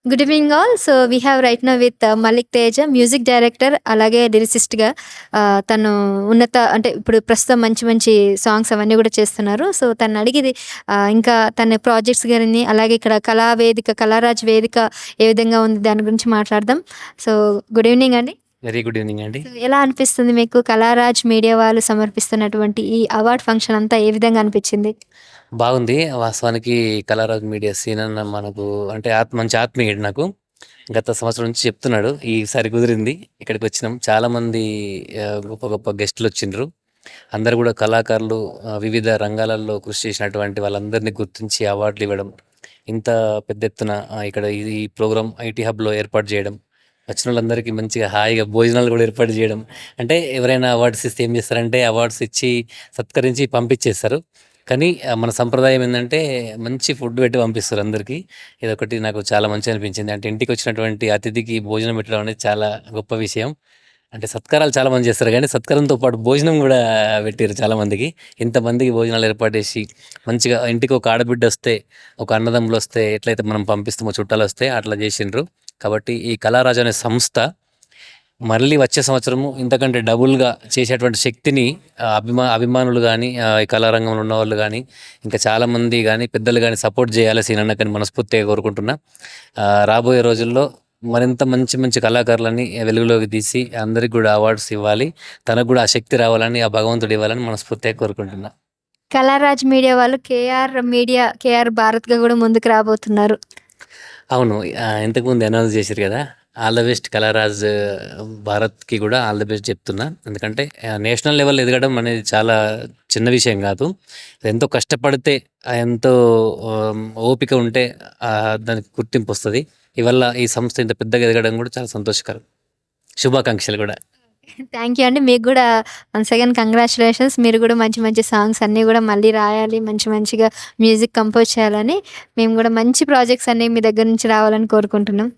Good evening all. So, we have right now with Mallik Teja, music director అలాగే లిరిసిస్ట్‌గా. తను అంటే ఇప్పుడు ప్రస్తుతం మంచి మంచి సాంగ్స్ అవన్నీ గూడా చేస్తున్నారు. సో, తననడిగి ఇంకా తన ప్రాజెక్ట్స్ గాని, అలాగే ఇక్కడ కళావేదిక, కళారాజ్ వేదిక ఏ విధంగా ఉంది దాని గురించి మాట్లాడదాం. సో, గుడ్ ఈవినింగ్ అండి. వెరీ గుడ్ ఈవినింగ్ అండి. సో, ఎలా అనిపిస్తుంది మీకు కళారాజ్ మీడియా వాళ్ళు సమర్పిస్తున్నటువంటి ఈ అవార్డ్ ఫంక్షన్ అంతా ఏ విధంగా అనిపిచ్చింది? బాగుంది. వాస్తవానికి కళారాజ్ మీడియా సీన్ అన్న మనకు అంటే మంచి ఆత్మీయుడు నాకు. గత సంవత్సరం నుంచి చెప్తున్నాడు. ఈసారి కుదిరింది. ఇక్కడికొచ్చినాం. చాలామంది గొప్ప గొప్ప గెస్టులొచ్చిండ్రు. అందరూ గూడా కళాకారులు, వివిధ రంగాలలో కృషి చేసినటువంటి వాళ్ళందరినీ గుర్తించి అవార్డులివ్వడం. ఇంత పెద్ద ఎత్తున ఇక్కడ ఈ ప్రోగ్రామ్ ఐటీ హబ్‌లో ఏర్పాటు జేయడం. వచ్చినోళ్ళందరికీ మంచిగా హాయిగా భోజనాలు గూడా ఏర్పాటు జేయడం. అంటే ఎవరైనా అవార్డ్స్ ఇస్తే ఏం చేస్తారంటే అవార్డ్స్ ఇచ్చి, సత్కరించి పంపించేస్తారు. కానీ మన సంప్రదాయం ఏందంటే మంచి ఫుడ్ పెట్టి పంపిస్తారు అందరికీ. ఇదొకటి నాకు చాలా మంచిగా అనిపించింది. అంటే ఇంటికొచ్చినటువంటి అతిథికి భోజనం పెట్టడం అనేది చాలా గొప్ప విషయం. అంటే సత్కారాలు చాలా మంది చేస్తారు గానీ, సత్కారంతో పాటు భోజనం గూడా పెట్టిర్రు చాలామందికి. ఇంతమందికి భోజనాలు ఏర్పాటు చేసి, మంచిగా ఇంటికి ఒక ఆడబిడ్డొస్తే, ఒక అన్నదమ్ములొస్తే ఎట్లయితే మనం పంపిస్తామో చుట్టాలొస్తే అట్లా చేసిండ్రు. కాబట్టి ఈ కళారాజు అనే సంస్థ మళ్ళీ వచ్చే సంవత్సరము ఇంతకంటే డబుల్‌గా చేసేటువంటి శక్తిని అభిమానులు గానీ, ఈ కళారంగంలో ఉన్నవాళ్ళు గానీ, ఇంకా చాలామంది గానీ, పెద్దలు గానీ సపోర్ట్ చేయాలి సీనన్నకని మనస్ఫూర్తిగా కోరుకుంటున్నా. రాబోయే రోజుల్లో మరింత మంచి మంచి కళాకారులని వెలుగులోకి తీసి అందరికి గూడా అవార్డ్స్ ఇవ్వాలి. తనకు గూడా ఆ శక్తి రావాలని, ఆ భగవంతుడు ఇవ్వాలని మనస్ఫూర్తిగా కోరుకుంటున్నా. కళారాజ్ మీడియా వాళ్ళు కేఆర్ భారత్‌గా గూడా ముందుకు రాబోతున్నారు. అవును. ఇంతకుముందు అనౌన్స్ చేసిర్రు గదా! ఆల్ ద బెస్ట్ కళారాజ్ భారత్‌కి గూడా ఆల్ ద బెస్ట్ చెప్తున్నా. ఎందుకంటే నేషనల్ లెవెల్ ఎదగడం అనేది చాలా చిన్న విషయం గాదు. ఎంతో కష్టపడితే ఎంతో ఓపిక ఉంటే దానికి గుర్తింపొస్తది. ఇవల్ల ఈ సంస్థ ఇంత పెద్దగా ఎదగడం గూడా చాలా సంతోషకరం. శుభాకాంక్షలు గూడా. థ్యాంక్ యూ అండి. మీకు గూడా వన్స్ అగైన్ కంగ్రాచ్యులేషన్స్. మీరు గూడా మంచి మంచి సాంగ్స్ అన్నీ గూడా మళ్ళీ రాయాలి. మంచి మంచిగా మ్యూజిక్ కంపోజ్ చేయాలని, మేము గూడా మంచి ప్రాజెక్ట్స్ అన్నీ మీ దగ్గర నుంచి రావాలని కోరుకుంటున్నాం.